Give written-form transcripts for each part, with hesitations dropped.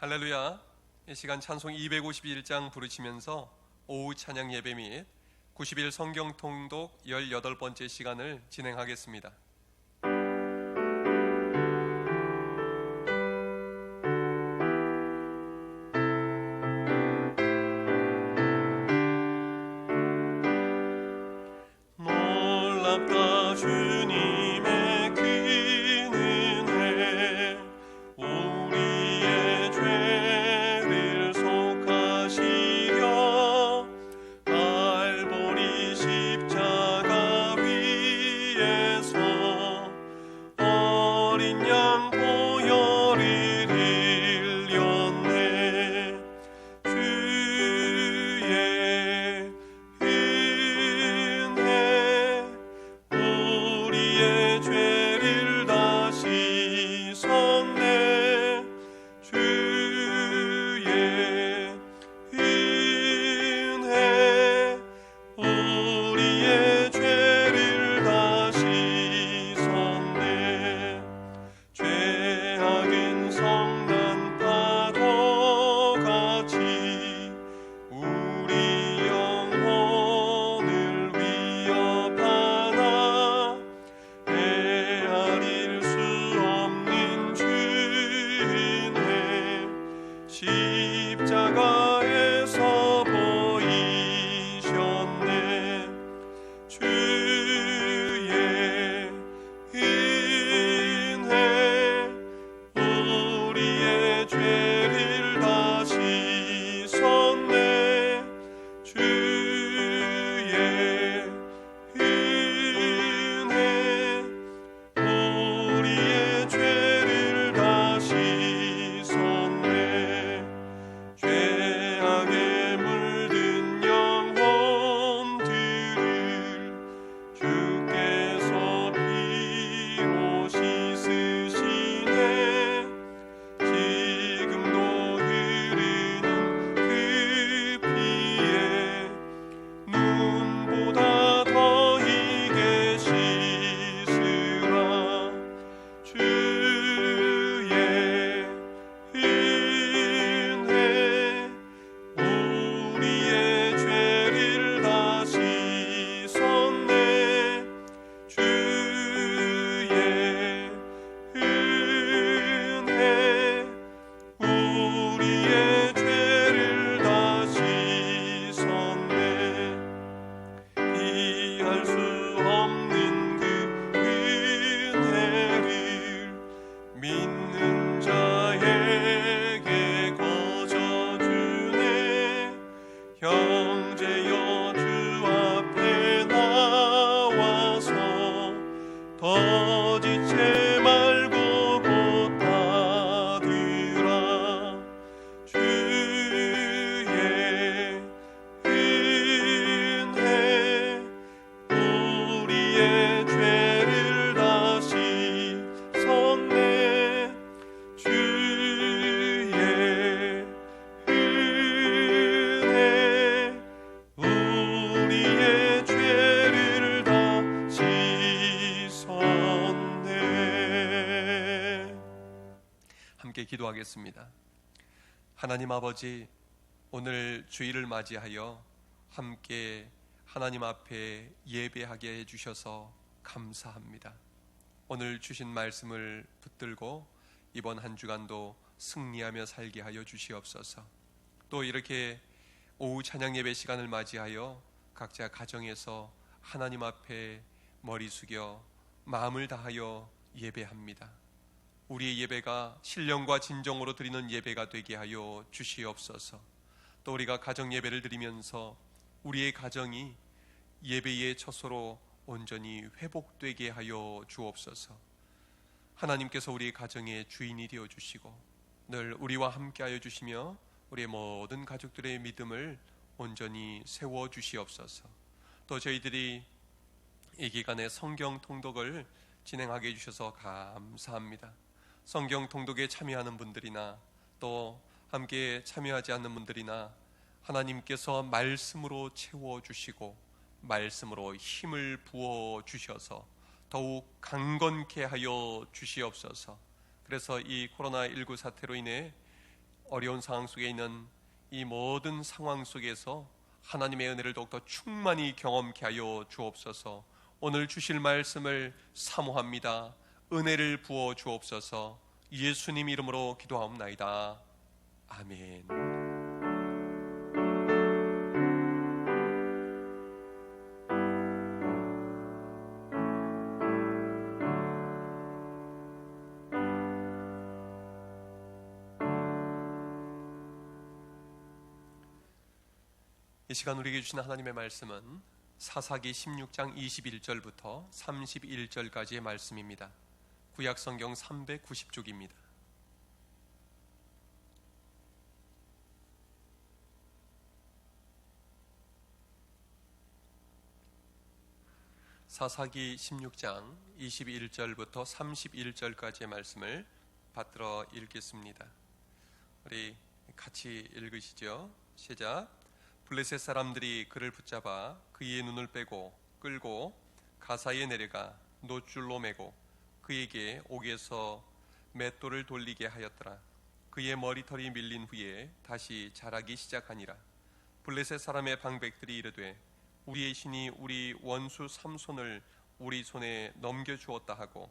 할렐루야. 이 시간 찬송 251장 부르시면서 오후 찬양 예배 및 90일 성경 통독 18번째 시간을 진행하겠습니다. 놀랍다 주님의 큰 은혜, 우리의 죄를 속하시려 갈보리 십자가 위에서 어린 양 보혈을 흘렸네. 주의 은혜 우리의 죄를 다 씻었네. 주의 은혜 우리의 죄를 다 씻었네. 죄악은 성난 파도같이 우리 영혼을 위협하나 헤아릴 수 없는 주인의 십자가에서 보이셨네. 주의 은혜 우리의 죄를 다 씻었네. 주의 은혜 우리의 죄를 다 씻었네. 죄악에 물든 영혼들을 주께서 피로 씻으시네. 지금도 흐르는 그 피에 눈보다 더 희게 씻으라. 주의 은혜 우리의 죄를 다 씻었네. 주의 은혜 우리의 죄를 다 씻었네. 이해할 수 없는 그 은혜를 믿는 자에게 거저주네. 형제여 주 앞에 나와서 더 지체 말고 곧 받으라. 주의 은혜 우리의 죄를 다 씻었네. 주의 은혜 우리의 죄를 다 씻었네. 함께 기도하겠습니다. 하나님 아버지, 오늘 주일을 맞이하여 함께 하나님 앞에 예배하게 해주셔서 감사합니다. 오늘 주신 말씀을 붙들고 이번 한 주간도 승리하며 살게 하여 주시옵소서. 또 이렇게 오후 찬양 예배 시간을 맞이하여 각자 가정에서 하나님 앞에 머리 숙여 마음을 다하여 예배합니다. 우리의 예배가 신령과 진정으로 드리는 예배가 되게 하여 주시옵소서. 또 우리가 가정 예배를 드리면서 우리의 가정이 예배의 처소로 온전히 회복되게 하여 주옵소서. 하나님께서 우리의 가정의 주인이 되어 주시고 늘 우리와 함께 하여 주시며 우리의 모든 가족들의 믿음을 온전히 세워 주시옵소서. 또 저희들이 이 기간에 성경 통독을 진행하게 해주셔서 감사합니다. 성경 통독에 참여하는 분들이나 또 함께 참여하지 않는 분들이나 하나님께서 말씀으로 채워주시고 말씀으로 힘을 부어주셔서 더욱 강건케 하여 주시옵소서. 그래서 이 코로나19 사태로 인해 어려운 상황 속에 있는 이 모든 상황 속에서 하나님의 은혜를 더욱더 충만히 경험케 하여 주옵소서. 오늘 주실 말씀을 사모합니다. 은혜를 부어 주옵소서. 예수님 이름으로 기도하옵나이다. 아멘. 이 시간 우리에게 주신 하나님의 말씀은 사사기 16장 21절부터 31절까지의 말씀입니다. 구약 성경 390쪽입니다. 사사기 16장 21절부터 31절까지의 말씀을 받들어 읽겠습니다. 우리 같이 읽으시죠. 시작. 블레셋 사람들이 그를 붙잡아 그의 눈을 빼고 끌고 가사에 내려가 놋줄로 매고 그에게 옥에서 맷돌을 돌리게 하였더라. 그의 머리털이 밀린 후에 다시 자라기 시작하니라. 블레셋 사람의 방백들이 이르되 우리의 신이 우리 원수 삼손을 우리 손에 넘겨주었다 하고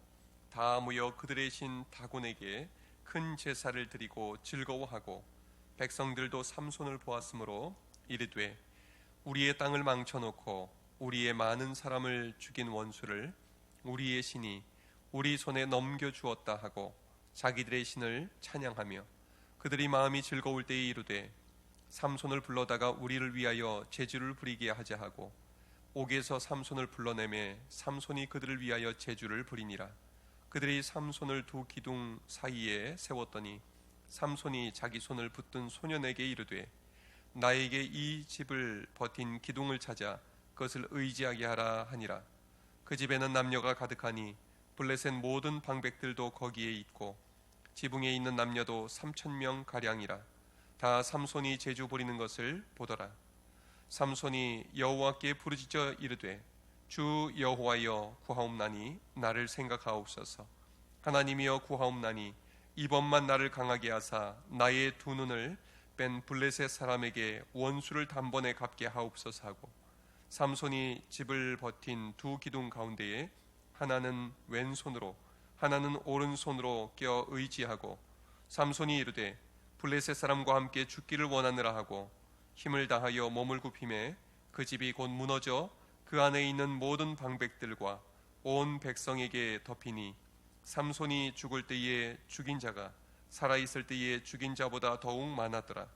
다 모여 그들의 신 다곤에게 큰 제사를 드리고 즐거워하고 백성들도 삼손을 보았으므로 이르되 우리의 땅을 망쳐놓고 우리의 많은 사람을 죽인 원수를 우리의 신이 우리 손에 넘겨주었다 하고 자기들의 신을 찬양하며 그들이 마음이 즐거울 때에 이르되 삼손을 불러다가 우리를 위하여 제주를 부리게 하자 하고 옥에서 삼손을 불러내매 삼손이 그들을 위하여 제주를 부리니라. 그들이 삼손을 두 기둥 사이에 세웠더니 삼손이 자기 손을 붙든 소년에게 이르되 나에게 이 집을 버틴 기둥을 찾아 그것을 의지하게 하라 하니라. 그 집에는 남녀가 가득하니 블레셋 모든 방백들도 거기에 있고 지붕에 있는 남녀도 3,000명 가량이라. 다 삼손이 제주 부리는 것을 보더라. 삼손이 여호와께 부르짖어 이르되 주 여호와여 구하옵나니 나를 생각하옵소서. 하나님이여 구하옵나니 이번만 나를 강하게 하사 나의 두 눈을 뺀 블레셋 사람에게 원수를 단번에 갚게 하옵소서 하고 삼손이 집을 버틴 두 기둥 가운데에 하나는 왼손으로 하나는 오른손으로 껴 의지하고 삼손이 이르되 블레셋 사람과 함께 죽기를 원하느라 하고 힘을 다하여 몸을 굽히매 그 집이 곧 무너져 그 안에 있는 모든 방백들과 온 백성에게 덮이니 삼손이 죽을 때에 죽인 자가 살아있을 때에 죽인 자보다 더욱 많았더라.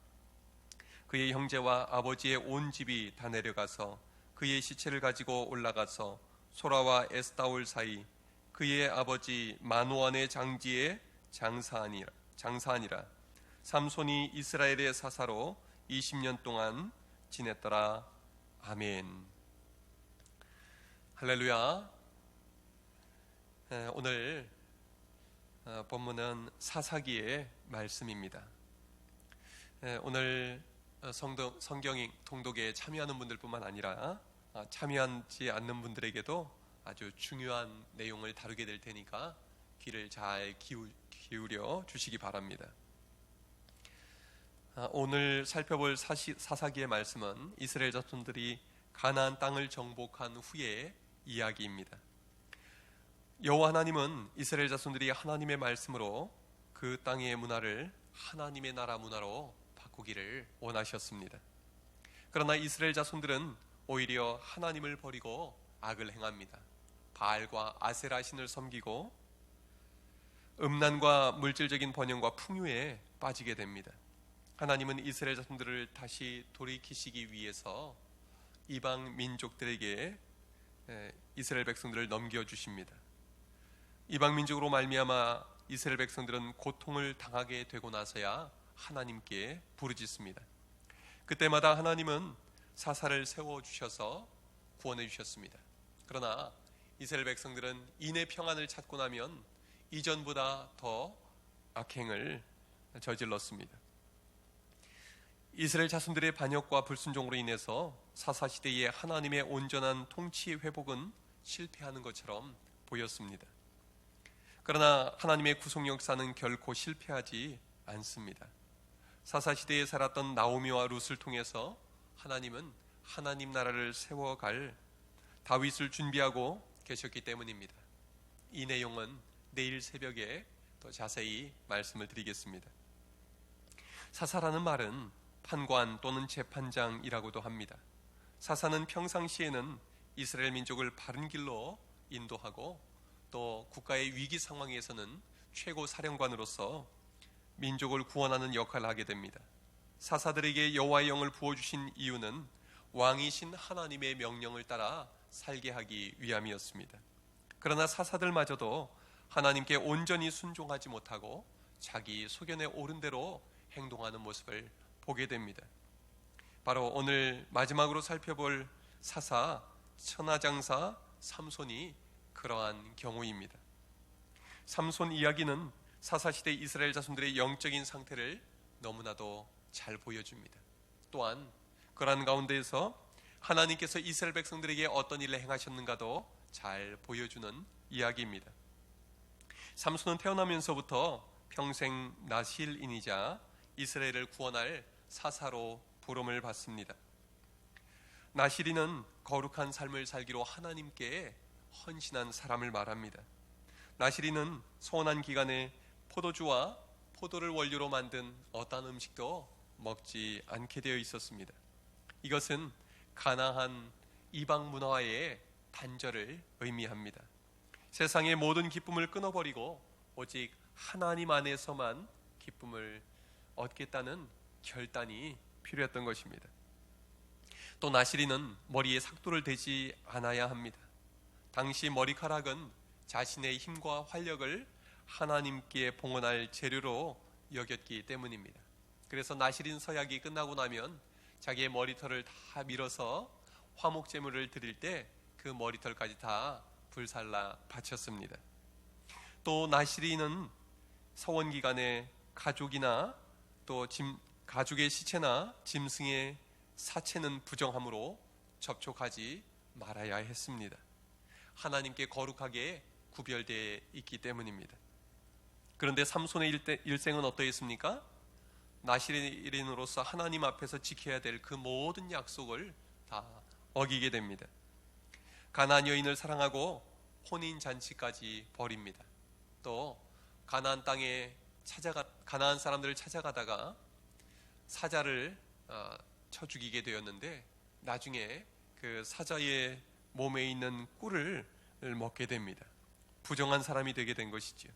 그의 형제와 아버지의 온 집이 다 내려가서 그의 시체를 가지고 올라가서 소라와 에스타올 사이 그의 아버지 마노안의 장지에 장사하니라. 삼손이 이스라엘의 사사로 20년 동안 지냈더라. 아멘. 할렐루야. 오늘 본문은 사사기의 말씀입니다. 오늘 성경 통독에 참여하는 분들뿐만 아니라 참여하지 않는 분들에게도 아주 중요한 내용을 다루게 될 테니까 귀를 잘 기울여 주시기 바랍니다. 오늘 살펴볼 사사기의 말씀은 이스라엘 자손들이 가나안 땅을 정복한 후의 이야기입니다. 여호와 하나님은 이스라엘 자손들이 하나님의 말씀으로 그 땅의 문화를 하나님의 나라 문화로 바꾸기를 원하셨습니다. 그러나 이스라엘 자손들은 오히려 하나님을 버리고 악을 행합니다. 바알과 아세라 신을 섬기고 음란과 물질적인 번영과 풍요에 빠지게 됩니다. 하나님은 이스라엘 자손들을 다시 돌이키시기 위해서 이방 민족들에게 이스라엘 백성들을 넘겨주십니다. 이방 민족으로 말미암아 이스라엘 백성들은 고통을 당하게 되고 나서야 하나님께 부르짖습니다. 그때마다 하나님은 사사를 세워주셔서 구원해 주셨습니다. 그러나 이스라엘 백성들은 인의 평안을 찾고 나면 이전보다 더 악행을 저질렀습니다. 이스라엘 자손들의 반역과 불순종으로 인해서 사사시대의 하나님의 온전한 통치 회복은 실패하는 것처럼 보였습니다. 그러나 하나님의 구속 역사는 결코 실패하지 않습니다. 사사시대에 살았던 나오미와 룻을 통해서 하나님은 하나님 나라를 세워갈 다윗을 준비하고 계셨기 때문입니다. 이 내용은 내일 새벽에 더 자세히 말씀을 드리겠습니다. 사사라는 말은 판관 또는 재판장이라고도 합니다. 사사는 평상시에는 이스라엘 민족을 바른 길로 인도하고 또 국가의 위기 상황에서는 최고 사령관으로서 민족을 구원하는 역할을 하게 됩니다. 사사들에게 여호와의 영을 부어주신 이유는 왕이신 하나님의 명령을 따라 살게 하기 위함이었습니다. 그러나 사사들마저도 하나님께 온전히 순종하지 못하고 자기 소견에 오른 대로 행동하는 모습을 보게 됩니다. 바로 오늘 마지막으로 살펴볼 사사 천하장사 삼손이 그러한 경우입니다. 삼손 이야기는 사사시대 이스라엘 자손들의 영적인 상태를 너무나도 잘 보여줍니다. 또한 그러한 가운데에서 하나님께서 이스라엘 백성들에게 어떤 일을 행하셨는가도 잘 보여주는 이야기입니다. 삼손은 태어나면서부터 평생 나실인이자 이스라엘을 구원할 사사로 부름을 받습니다. 나실인은 거룩한 삶을 살기로 하나님께 헌신한 사람을 말합니다. 나실인은 소원한 기간에 포도주와 포도를 원료로 만든 어떠한 음식도 먹지 않게 되어 있었습니다. 이것은 가나안 이방 문화의 단절을 의미합니다. 세상의 모든 기쁨을 끊어버리고 오직 하나님 안에서만 기쁨을 얻겠다는 결단이 필요했던 것입니다. 또 나실인은 머리에 삭도를 대지 않아야 합니다. 당시 머리카락은 자신의 힘과 활력을 하나님께 봉헌할 재료로 여겼기 때문입니다. 그래서 나실인 서약이 끝나고 나면 자기의 머리털을 다 밀어서 화목제물을 드릴 때 그 머리털까지 다 불살라 바쳤습니다. 또 나실인은 서원 기간에 가족이나 또 가족의 시체나 짐승의 사체는 부정함으로 접촉하지 말아야 했습니다. 하나님께 거룩하게 구별되어 있기 때문입니다. 그런데 삼손의 일생은 어떠했습니까? 나실인으로서 하나님 앞에서 지켜야 될 그 모든 약속을 다 어기게 됩니다. 가나안 여인을 사랑하고 혼인 잔치까지 벌입니다. 또 가나안 땅에 가나안 사람들을 찾아가다가 사자를 쳐 죽이게 되었는데 나중에 그 사자의 몸에 있는 꿀을 먹게 됩니다. 부정한 사람이 되게 된 것이죠.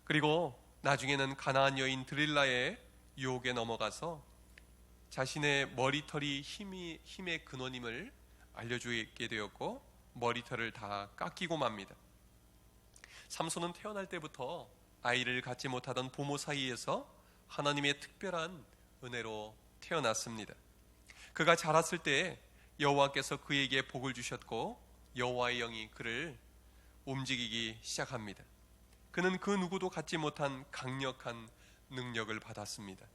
그리고 나중에는 가나안 여인 드릴라의 유혹에 넘어가서 자신의 머리털이 힘의 근원임을 알려주게 되었고 머리털을 다 깎이고 맙니다. 삼손은 태어날 때부터 아이를 갖지 못하던 부모 사이에서 하나님의 특별한 은혜로 태어났습니다. 그가 자랐을 때 여호와께서 그에게 복을 주셨고 여호와의 영이 그를 움직이기 시작합니다. 그는 그 누구도 갖지 못한 강력한 능력을 받았습니다.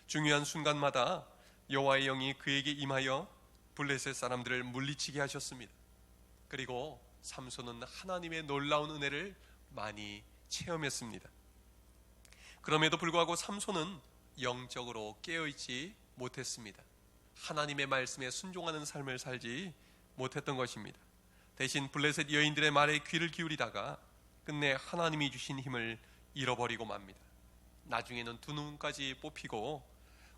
중요한 순간마다 여호와의 영이 그에게 임하여 블레셋 사람들을 물리치게 하셨습니다. 그리고 삼손은 하나님의 놀라운 은혜를 많이 체험했습니다. 그럼에도 불구하고 삼손은 영적으로 깨어있지 못했습니다. 하나님의 말씀에 순종하는 삶을 살지 못했던 것입니다. 대신 블레셋 여인들의 말에 귀를 기울이다가 끝내 하나님이 주신 힘을 잃어버리고 맙니다. 나중에는 두 눈까지 뽑히고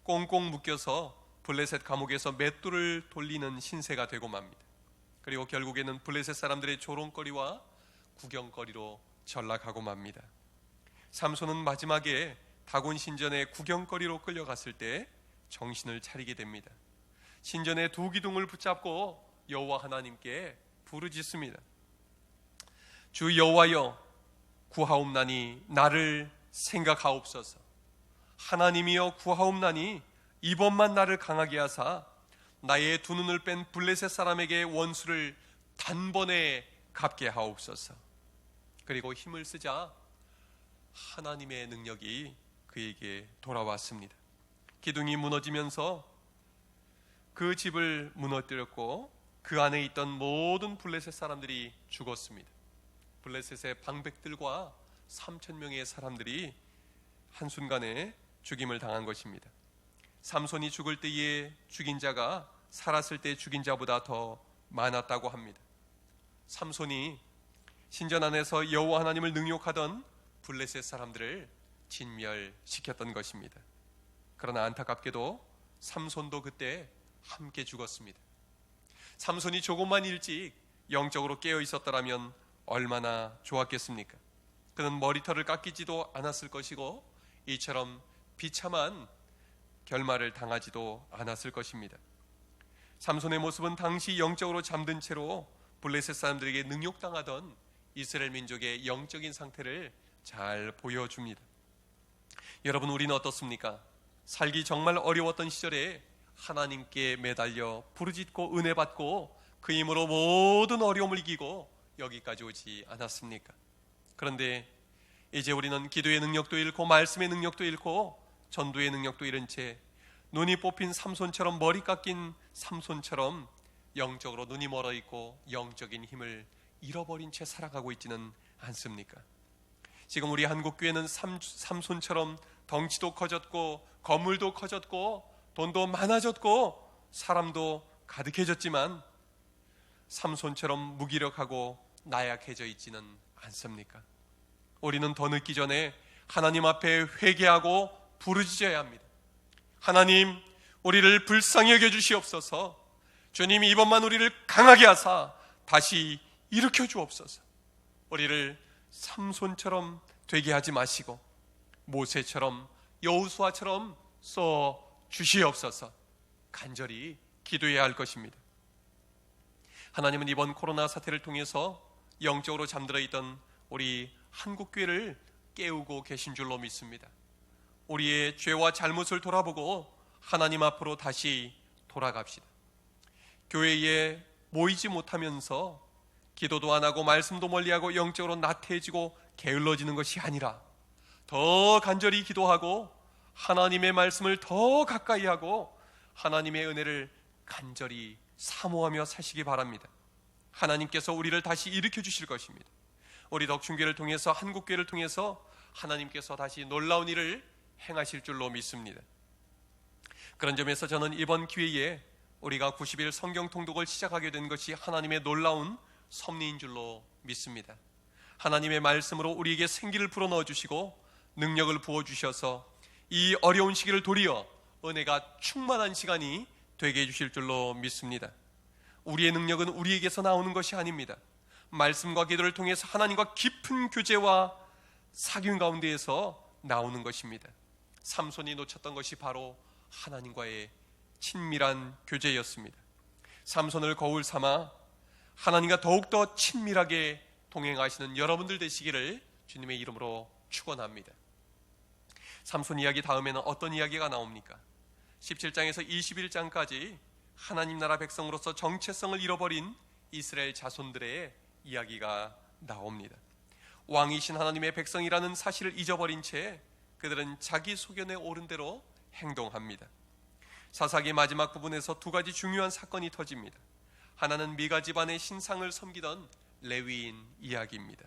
꽁꽁 묶여서 블레셋 감옥에서 맷돌을 돌리는 신세가 되고 맙니다. 그리고 결국에는 블레셋 사람들의 조롱거리와 구경거리로 전락하고 맙니다. 삼손은 마지막에 다곤 신전의 구경거리로 끌려갔을 때 정신을 차리게 됩니다. 신전의 두 기둥을 붙잡고 여호와 하나님께 부르짖습니다. 주 여호와여, 구하옵나니 나를 생각하옵소서. 하나님이여, 구하옵나니 이번만 나를 강하게 하사 나의 두 눈을 뺀 블레셋 사람에게 원수를 단번에 갚게 하옵소서. 그리고 힘을 쓰자 하나님의 능력이 그에게 돌아왔습니다. 기둥이 무너지면서 그 집을 무너뜨렸고 그 안에 있던 모든 블레셋 사람들이 죽었습니다. 블레셋의 방백들과 3,000명의 사람들이 한순간에 죽임을 당한 것입니다. 삼손이 죽을 때에 죽인 자가 살았을 때 죽인 자보다 더 많았다고 합니다. 삼손이 신전 안에서 여호와 하나님을 능욕하던 블레셋 사람들을 진멸시켰던 것입니다. 그러나 안타깝게도 삼손도 그때 함께 죽었습니다. 삼손이 조금만 일찍 영적으로 깨어 있었더라면 얼마나 좋았겠습니까? 그는 머리털을 깎이지도 않았을 것이고 이처럼 비참한 결말을 당하지도 않았을 것입니다. 삼손의 모습은 당시 영적으로 잠든 채로 블레셋 사람들에게 능욕당하던 이스라엘 민족의 영적인 상태를 잘 보여줍니다. 여러분, 우리는 어떻습니까? 살기 정말 어려웠던 시절에 하나님께 매달려 부르짖고 은혜받고 그 힘으로 모든 어려움을 이기고 여기까지 오지 않았습니까? 그런데 이제 우리는 기도의 능력도 잃고 말씀의 능력도 잃고 전도의 능력도 잃은 채 눈이 뽑힌 삼손처럼, 머리 깎인 삼손처럼 영적으로 눈이 멀어 있고 영적인 힘을 잃어버린 채 살아가고 있지는 않습니까? 지금 우리 한국교회는 삼손처럼 덩치도 커졌고 건물도 커졌고 돈도 많아졌고 사람도 가득해졌지만 삼손처럼 무기력하고 나약해져 있지는 않습니까? 우리는 더 늦기 전에 하나님 앞에 회개하고 부르짖어야 합니다. 하나님, 우리를 불쌍히 여겨주시옵소서. 주님이 이번만 우리를 강하게 하사 다시 일으켜 주옵소서. 우리를 삼손처럼 되게 하지 마시고 모세처럼 여호수아처럼 써 주시옵소서. 간절히 기도해야 할 것입니다. 하나님은 이번 코로나 사태를 통해서 영적으로 잠들어 있던 우리 한국교회를 깨우고 계신 줄로 믿습니다. 우리의 죄와 잘못을 돌아보고 하나님 앞으로 다시 돌아갑시다. 교회에 모이지 못하면서 기도도 안 하고 말씀도 멀리하고 영적으로 나태해지고 게을러지는 것이 아니라 더 간절히 기도하고 하나님의 말씀을 더 가까이 하고 하나님의 은혜를 간절히 사모하며 사시기 바랍니다. 하나님께서 우리를 다시 일으켜 주실 것입니다. 우리 덕춘교회를 통해서, 한국교회를 통해서 하나님께서 다시 놀라운 일을 행하실 줄로 믿습니다. 그런 점에서 저는 이번 기회에 우리가 90일 성경 통독을 시작하게 된 것이 하나님의 놀라운 섭리인 줄로 믿습니다. 하나님의 말씀으로 우리에게 생기를 불어넣어 주시고 능력을 부어주셔서 이 어려운 시기를 도리어 은혜가 충만한 시간이 되게 해주실 줄로 믿습니다. 우리의 능력은 우리에게서 나오는 것이 아닙니다. 말씀과 기도를 통해서 하나님과 깊은 교제와 사귐 가운데에서 나오는 것입니다. 삼손이 놓쳤던 것이 바로 하나님과의 친밀한 교제였습니다. 삼손을 거울 삼아 하나님과 더욱더 친밀하게 동행하시는 여러분들 되시기를 주님의 이름으로 축원합니다. 삼손 이야기 다음에는 어떤 이야기가 나옵니까? 17장에서 21장까지 하나님 나라 백성으로서 정체성을 잃어버린 이스라엘 자손들의 이야기가 나옵니다. 왕이신 하나님의 백성이라는 사실을 잊어버린 채 그들은 자기 소견에 오른 대로 행동합니다. 사사기 마지막 부분에서 두 가지 중요한 사건이 터집니다. 하나는 미가 집안의 신상을 섬기던 레위인 이야기입니다.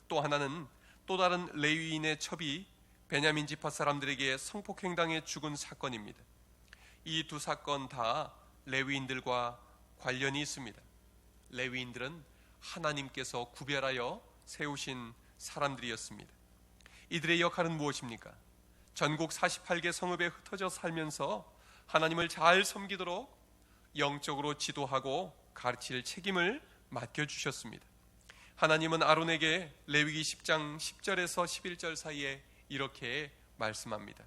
또 하나는 또 다른 레위인의 첩이 베냐민 지파 사람들에게 성폭행당해 죽은 사건입니다. 이 두 사건 다 레위인들과 관련이 있습니다. 레위인들은 하나님께서 구별하여 세우신 사람들이었습니다. 이들의 역할은 무엇입니까? 전국 48개 성읍에 흩어져 살면서 하나님을 잘 섬기도록 영적으로 지도하고 가르칠 책임을 맡겨주셨습니다. 하나님은 아론에게 레위기 10장 10절에서 11절 사이에 이렇게 말씀합니다.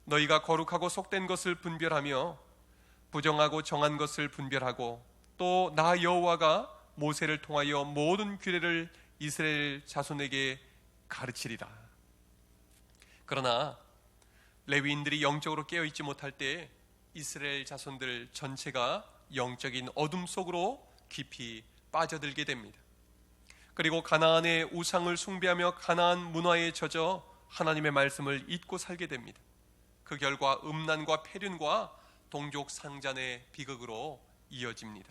너희가 거룩하고 속된 것을 분별하며 부정하고 정한 것을 분별하고 또 나 여호와가 모세를 통하여 모든 규례를 이스라엘 자손에게 가르치리라. 그러나 레위인들이 영적으로 깨어있지 못할 때 이스라엘 자손들 전체가 영적인 어둠 속으로 깊이 빠져들게 됩니다. 그리고 가나안의 우상을 숭배하며 가나안 문화에 젖어 하나님의 말씀을 잊고 살게 됩니다. 그 결과 음란과 폐륜과 동족 상잔의 비극으로 이어집니다.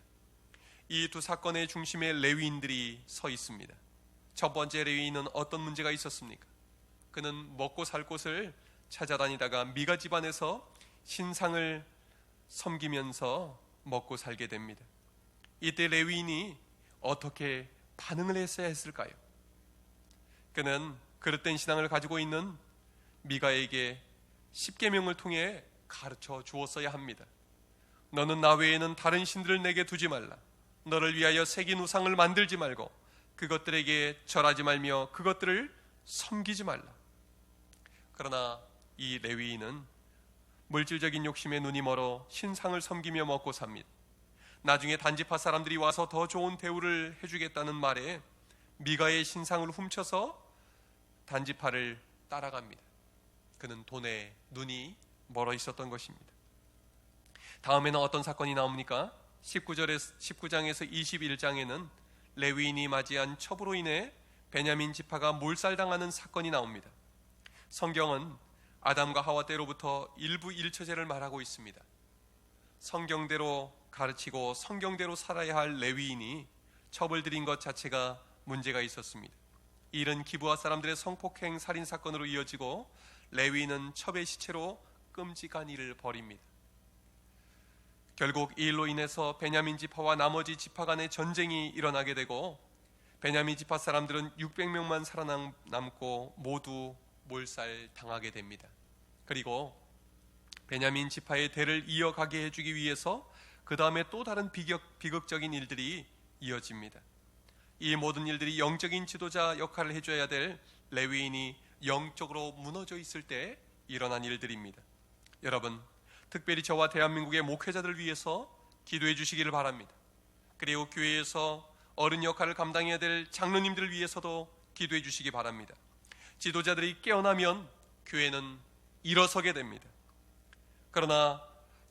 이 두 사건의 중심에 레위인들이 서 있습니다. 첫 번째 레위인은 어떤 문제가 있었습니까? 그는 먹고 살 곳을 찾아다니다가 미가 집안에서 신상을 섬기면서 먹고 살게 됩니다. 이때 레위인이 어떻게 반응을 했어야 했을까요? 그는 그릇된 신앙을 가지고 있는 미가에게 십계명을 통해 가르쳐 주었어야 합니다. 너는 나 외에는 다른 신들을 내게 두지 말라. 너를 위하여 새긴 우상을 만들지 말고 그것들에게 절하지 말며 그것들을 섬기지 말라. 그러나 이 레위인은 물질적인 욕심에 눈이 멀어 신상을 섬기며 먹고 삽니다. 나중에 단지파 사람들이 와서 더 좋은 대우를 해주겠다는 말에 미가의 신상을 훔쳐서 단지파를 따라갑니다. 그는 돈에 눈이 멀어 있었던 것입니다. 다음에는 어떤 사건이 나옵니까? 19장에서 21장에는 레위인이 맞이한 첩으로 인해 베냐민 지파가 몰살당하는 사건이 나옵니다. 성경은 아담과 하와 때로부터 일부 일처제를 말하고 있습니다. 성경대로 가르치고 성경대로 살아야 할 레위인이 첩을 들인 것 자체가 문제가 있었습니다. 이 일은 기브아 사람들의 성폭행 살인 사건으로 이어지고 레위인은 첩의 시체로 끔찍한 일을 벌입니다. 결국 이 일로 인해서 베냐민 지파와 나머지 지파 간의 전쟁이 일어나게 되고 베냐민 지파 사람들은 600명만 살아남고 모두 몰살당하게 됩니다. 그리고 베냐민 지파의 대를 이어가게 해주기 위해서 그 다음에 또 다른 비극적인 일들이 이어집니다. 이 모든 일들이 영적인 지도자 역할을 해줘야 될 레위인이 영적으로 무너져 있을 때 일어난 일들입니다. 여러분, 특별히 저와 대한민국의 목회자들을 위해서 기도해 주시기를 바랍니다. 그리고 교회에서 어른 역할을 감당해야 될 장로님들을 위해서도 기도해 주시기 바랍니다. 지도자들이 깨어나면 교회는 일어서게 됩니다. 그러나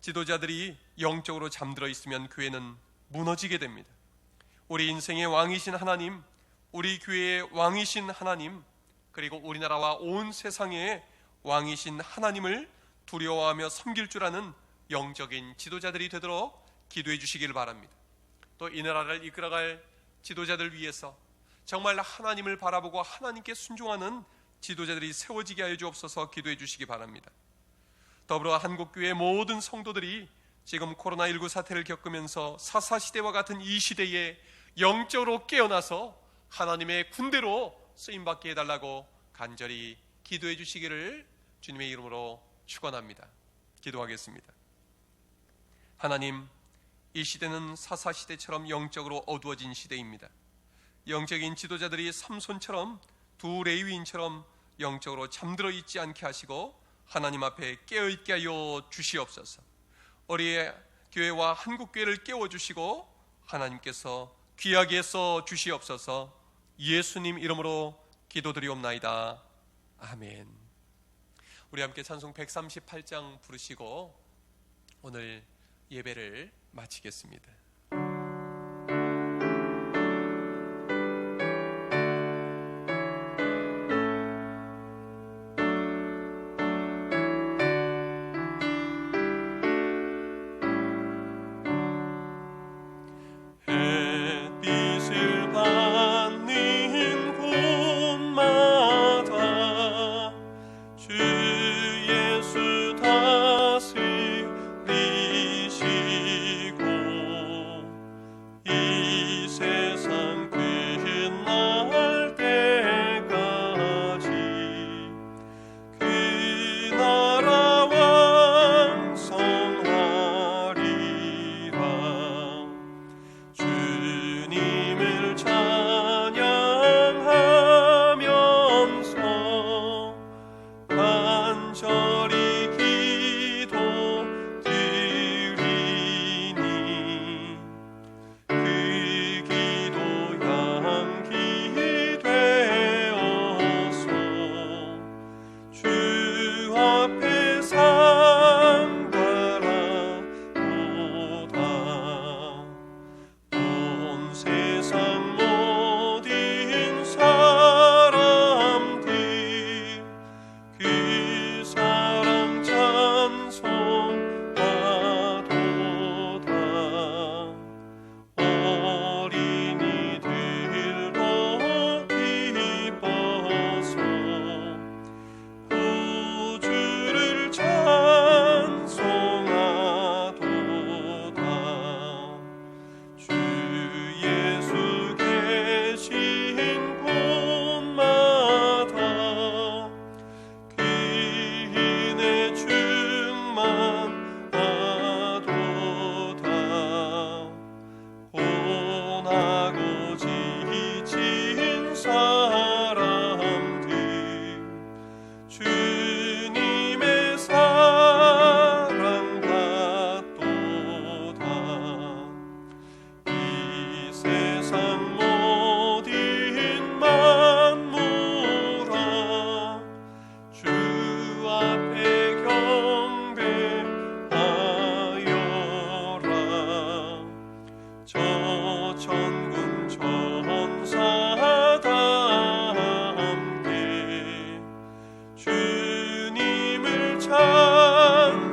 지도자들이 영적으로 잠들어 있으면 교회는 무너지게 됩니다. 우리 인생의 왕이신 하나님, 우리 교회의 왕이신 하나님, 그리고 우리나라와 온 세상의 왕이신 하나님을 두려워하며 섬길 줄 아는 영적인 지도자들이 되도록 기도해 주시기를 바랍니다. 또 이 나라를 이끌어갈 지도자들 위해서 정말 하나님을 바라보고 하나님께 순종하는 지도자들이 세워지게 하여 주옵소서 기도해 주시기 바랍니다. 더불어 한국교회 모든 성도들이 지금 코로나19 사태를 겪으면서 사사시대와 같은 이 시대에 영적으로 깨어나서 하나님의 군대로 쓰임받게 해달라고 간절히 기도해 주시기를 주님의 이름으로 축원합니다. 기도하겠습니다. 하나님, 이 시대는 사사시대처럼 영적으로 어두워진 시대입니다. 영적인 지도자들이 삼손처럼 두 레위인처럼 영적으로 잠들어 있지 않게 하시고 하나님 앞에 깨어있게 하여 주시옵소서. 우리 교회와 한국교회를 깨워주시고 하나님께서 귀하게 써 주시옵소서. 예수님 이름으로 기도드리옵나이다. 아멘. 우리 함께 찬송 138장 부르시고 오늘 예배를 마치겠습니다. 예수 다스리시고 찬송하여라.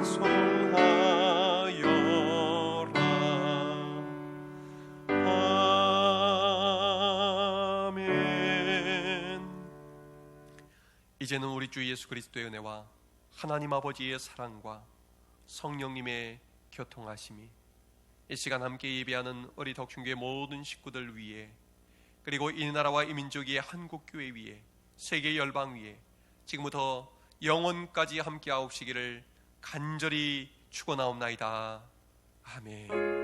아멘. 이제는 우리 주 예수 그리스도의 은혜와 하나님 아버지의 사랑과 성령님의 교통하심이 이 시간 함께 예배하는 우리 덕sun교회 모든 식구들 위에, 그리고 이 나라와 이 민족 위에, 한국교회 위에, 세계 열방 위에 지금부터 영원까지 함께 하옵시기를 간절히 축원하옵나이다. 아멘.